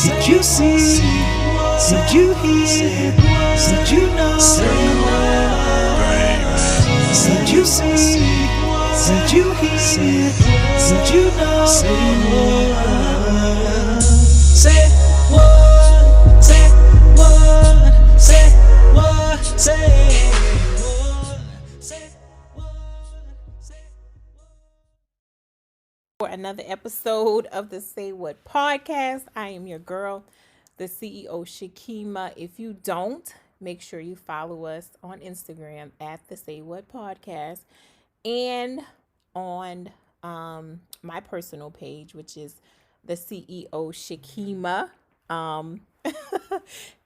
Did you see? Did you hear? Did you know? Did you see? Did you hear? Did you know? Say what? Say what? Say what? Say what? Say what? For another episode of the Say What podcast. I am your girl, the CEO Shakima. If you don't, make sure you follow us on Instagram at the Say What podcast and on my personal page, which is the CEO Shakima. Um,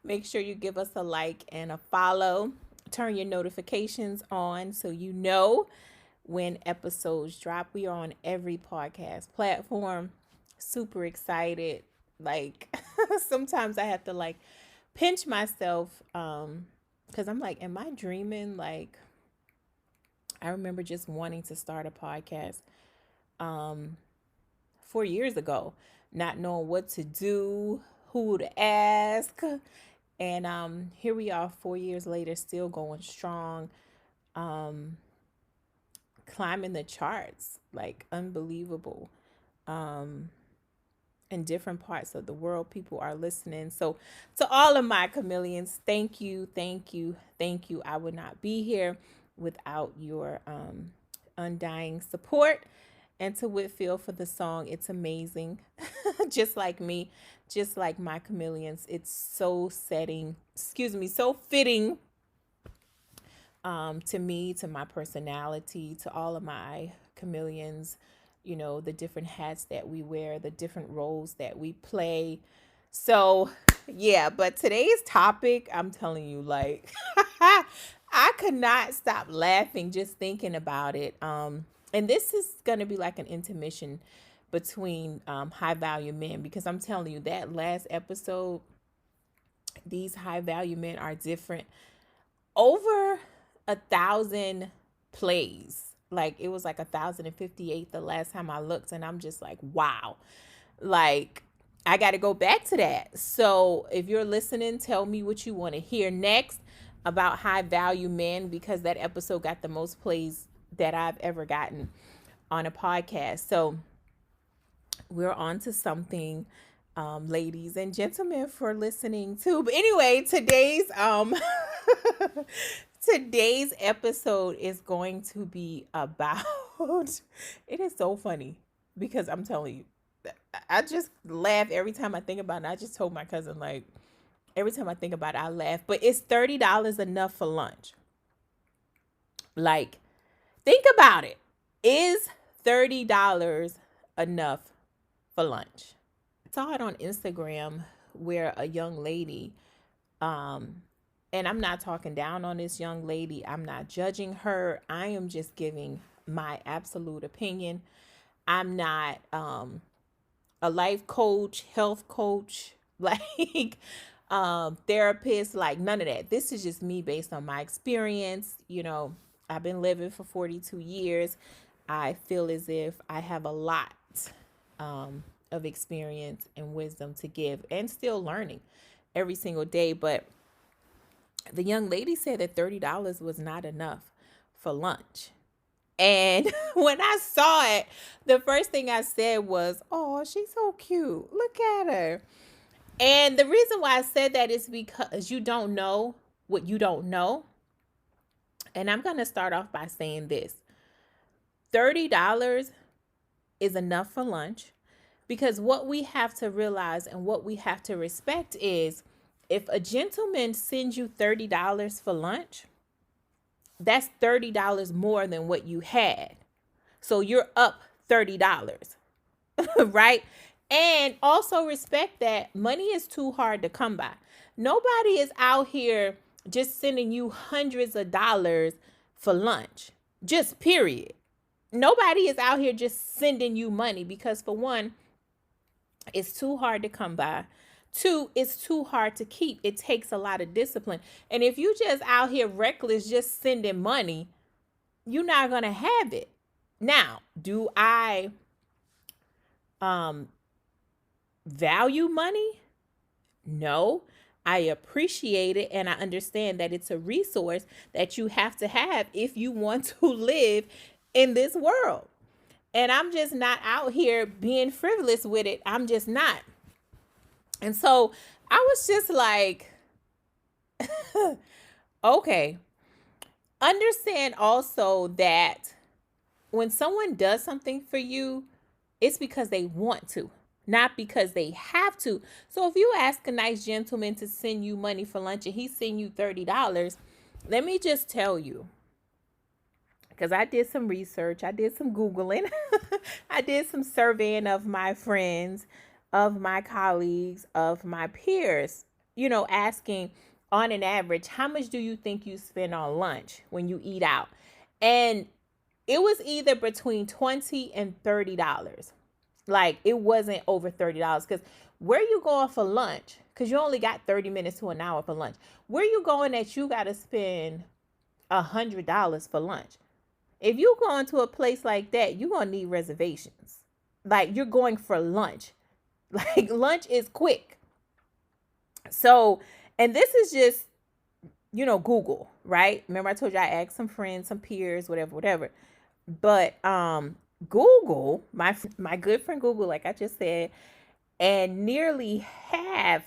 Make sure you give us a like and a follow. Turn your notifications on so you know when episodes drop. We are on every podcast platform. Super excited. Like sometimes I have to like pinch myself because I'm like, am I dreaming? Like I remember just wanting to start a podcast um 4 years ago, not knowing what to do, who to ask. And here we are 4 years later, still going strong. Um Climbing the charts, like unbelievable. Um, in different parts of the world, people are listening. So, to all of my chameleons, thank you, thank you, thank you. I would not be here without your undying support. And to Whitfield for the song, it's amazing. Just like me, just like my chameleons, it's so fitting to me, to my personality, to all of my chameleons, the different hats that we wear, the different roles that we play. So, yeah, but today's topic, I'm telling you, like, I could not stop laughing just thinking about it. And this is going to be like an intermission between high value men because I'm telling you, that last episode, these high value men are different. Over 1,000 plays. Like it was like 1,058 the last time I looked, and I'm just like, wow. Like I got to go back to that. So if you're listening, tell me what you want to hear next about high value men because that episode got the most plays that I've ever gotten on a podcast. So we're on to something, ladies and gentlemen, for listening to. But anyway, today's episode is going to be about it is so funny because I'm telling you, I just laugh every time I think about it. I just told my cousin, like, every time I think about it, I laugh. But it's $30 enough for lunch? Like, think about it. Is $30 enough for lunch? I saw it on Instagram where a young lady, and I'm not talking down on this young lady. I'm not judging her. I am just giving my absolute opinion. I'm not a life coach, health coach, like therapist, like none of that. This is just me based on my experience. I've been living for 42 years. I feel as if I have a lot of experience and wisdom to give and still learning every single day. But the young lady said that $30 was not enough for lunch. And when I saw it, the first thing I said was, oh, she's so cute. Look at her. And the reason why I said that is because you don't know what you don't know. And I'm going to start off by saying this. $30 is enough for lunch because what we have to realize and what we have to respect is if a gentleman sends you $30 for lunch, that's $30 more than what you had. So you're up $30, right? And also respect that money is too hard to come by. Nobody is out here just sending you hundreds of dollars for lunch, just period. Nobody is out here just sending you money because, for one, it's too hard to come by. Two, it's too hard to keep. It takes a lot of discipline. And if you just out here reckless, just sending money, you're not going to have it. Now, do I value money? No, I appreciate it and I understand that it's a resource that you have to have if you want to live in this world. And I'm just not out here being frivolous with it. I'm just not. And so I was just like, okay. Understand also that when someone does something for you, it's because they want to, not because they have to. So if you ask a nice gentleman to send you money for lunch and he send you $30, let me just tell you, because I did some research, I did some Googling, I did some surveying of my friends, of my colleagues, of my peers, asking on an average, how much do you think you spend on lunch when you eat out? And it was either between $20 and $30. Like, it wasn't over $30 because where you going for lunch? Because you only got 30 minutes to an hour for lunch. Where you going that you got to spend $100 for lunch? If you going to a place like that, you're going to need reservations. Like, you're going for lunch. Like, lunch is quick. So, and this is just, Google, right? Remember I told you I asked some friends, some peers, whatever. But Google, my good friend Google, like I just said, and nearly half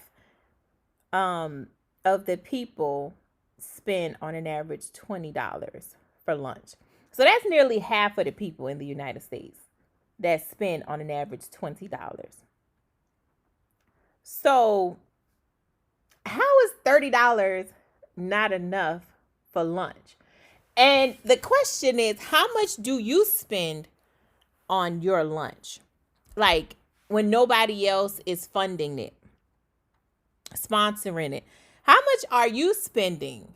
of the people spend on an average $20 for lunch. So that's nearly half of the people in the United States that spend on an average $20. So how is $30 not enough for lunch? And the question is, how much do you spend on your lunch? Like, when nobody else is funding it, sponsoring it, how much are you spending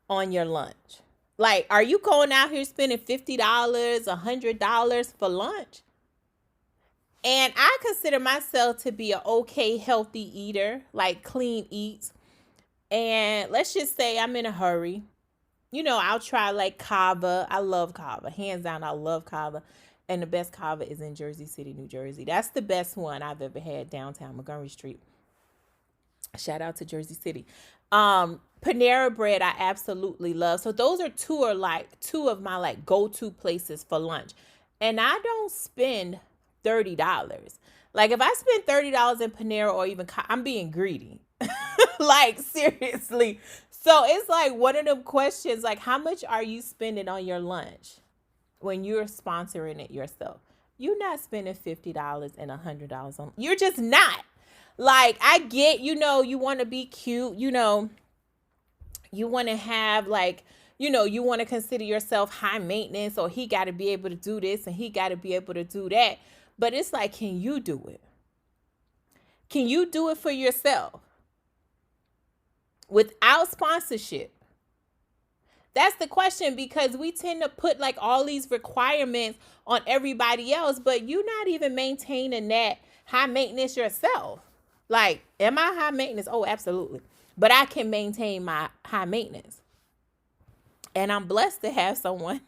on your lunch? Like, are you going out here spending $50, $100 for lunch? And I consider myself to be an okay, healthy eater, like clean eats. And let's just say I'm in a hurry. I'll try like kava. I love kava. Hands down, I love kava. And the best kava is in Jersey City, New Jersey. That's the best one I've ever had downtown Montgomery Street. Shout out to Jersey City. Panera Bread, I absolutely love. So those are two of my like go-to places for lunch. And I don't spend $30. Like, if I spend $30 in Panera or even I'm being greedy. Like, seriously. So it's like one of them questions, like, how much are you spending on your lunch when you're sponsoring it yourself? You're not spending $50 and $100 on. You're just not. Like, I get, you want to be cute, you want to have like, you want to consider yourself high maintenance, or he got to be able to do this and he got to be able to do that. But it's like, can you do it? Can you do it for yourself without sponsorship? That's the question, because we tend to put like all these requirements on everybody else, but you're not even maintaining that high maintenance yourself. Like, am I high maintenance? Oh, absolutely. But I can maintain my high maintenance. And I'm blessed to have someone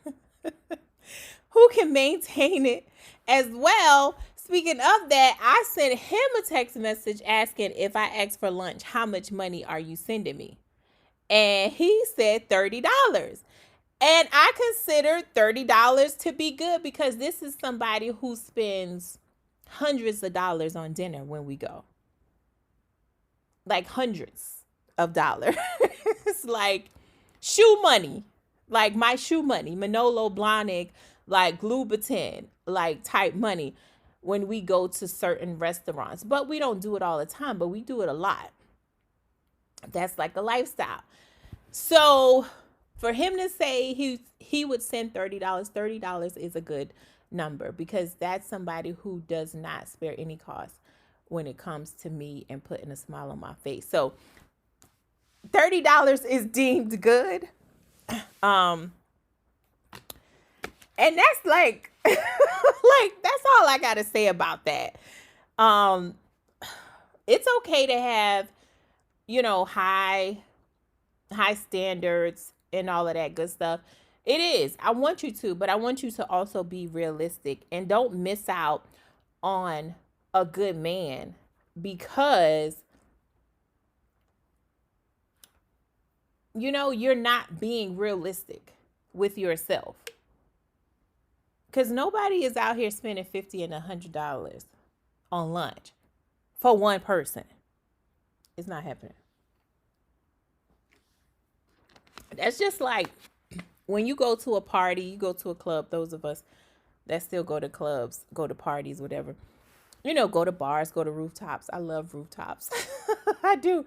who can maintain it as well. Speaking of that, I sent him a text message asking, if I ask for lunch, how much money are you sending me? And he said $30. And I consider $30 to be good, because this is somebody who spends hundreds of dollars on dinner when we go. Like hundreds of dollars. It's like shoe money. Like my shoe money. Manolo Blahnik, like Louboutin, like type money when we go to certain restaurants. But we don't do it all the time, but we do it a lot. That's like a lifestyle. So for him to say he would send $30, $30 is a good number, because that's somebody who does not spare any cost when it comes to me and putting a smile on my face. So $30 is deemed good. And that's like, like, that's all I got to say about that. It's okay to have, high standards and all of that good stuff. It is. I want you to, but I want you to also be realistic and don't miss out on a good man because you're not being realistic with yourself. Because nobody is out here spending $50 and $100 on lunch for one person. It's not happening. That's just like when you go to a party, you go to a club, those of us that still go to clubs, go to parties, whatever, go to bars, go to rooftops. I love rooftops. I do.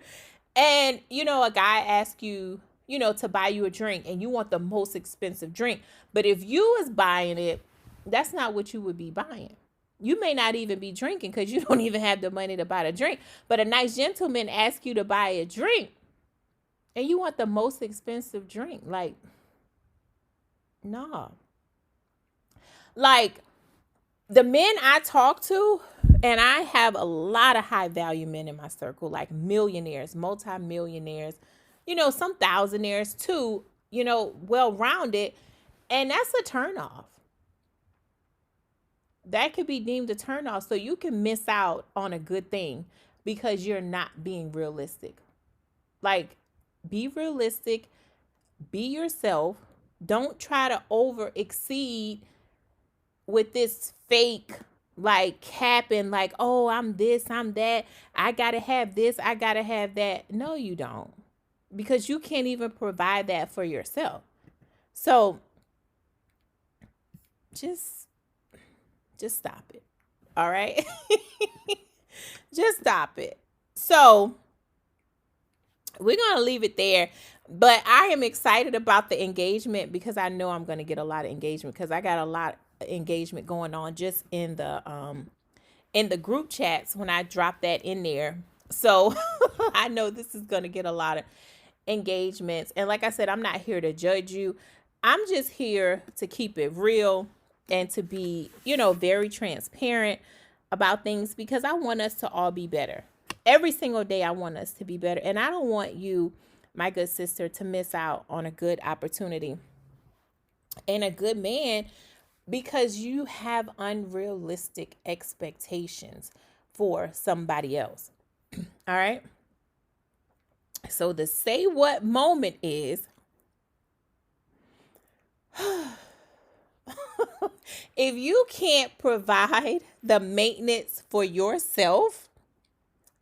And, a guy asks you, to buy you a drink and you want the most expensive drink. But if you was buying it, that's not what you would be buying. You may not even be drinking because you don't even have the money to buy the drink. But a nice gentleman asks you to buy a drink and you want the most expensive drink. Like, nah. Like, the men I talk to, and I have a lot of high value men in my circle, like millionaires, multimillionaires, some thousandaires too, well-rounded. And that's a turnoff. That could be deemed a turnoff. So you can miss out on a good thing because you're not being realistic. Like, be realistic, be yourself. Don't try to over exceed with this fake, like, capping, like, oh, I'm this, I'm that. I got to have this, I got to have that. No, you don't. Because you can't even provide that for yourself. So just stop it. All right? Just stop it. So we're going to leave it there. But I am excited about the engagement because I know I'm going to get a lot of engagement because I got a lot of engagement going on just in the group chats when I drop that in there. So I know this is going to get a lot of engagements. And like I said, I'm not here to judge you. I'm just here to keep it real and to be, very transparent about things because I want us to all be better. Every single day, I want us to be better. And I don't want you, my good sister, to miss out on a good opportunity and a good man because you have unrealistic expectations for somebody else. All right. So the say what moment is, if you can't provide the maintenance for yourself,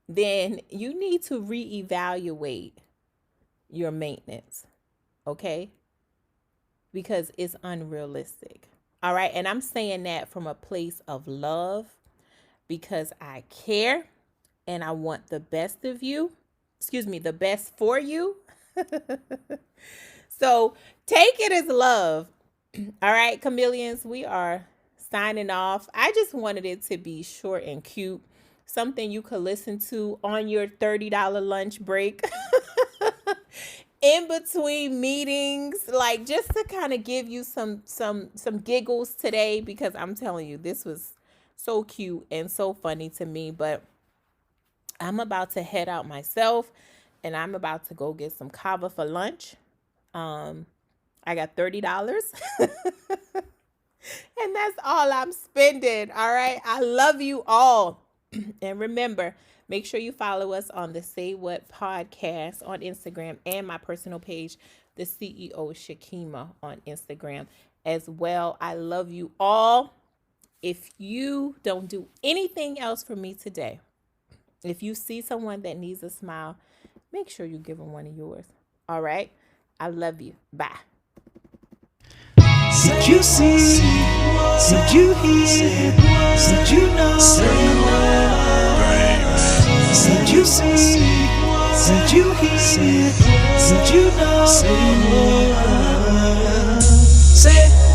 then you need to reevaluate your maintenance, okay? Because it's unrealistic, all right? And I'm saying that from a place of love because I care and I want the best of you. The best for you. So take it as love. All right, chameleons, we are signing off. I just wanted it to be short and cute. Something you could listen to on your $30 lunch break. In between meetings, like just to kind of give you some giggles today because I'm telling you, this was so cute and so funny to me. But I'm about to head out myself and I'm about to go get some kava for lunch. I got $30 and that's all I'm spending. All right. I love you all. And remember, make sure you follow us on the Say What podcast on Instagram and my personal page, the CEO Shakima on Instagram as well. I love you all. If you don't do anything else for me today, if you see someone that needs a smile, make sure you give them one of yours. All right. I love you. Bye. Did you see? Did you hear? Did you know? Did you see? Did you hear? Did you know? Say it.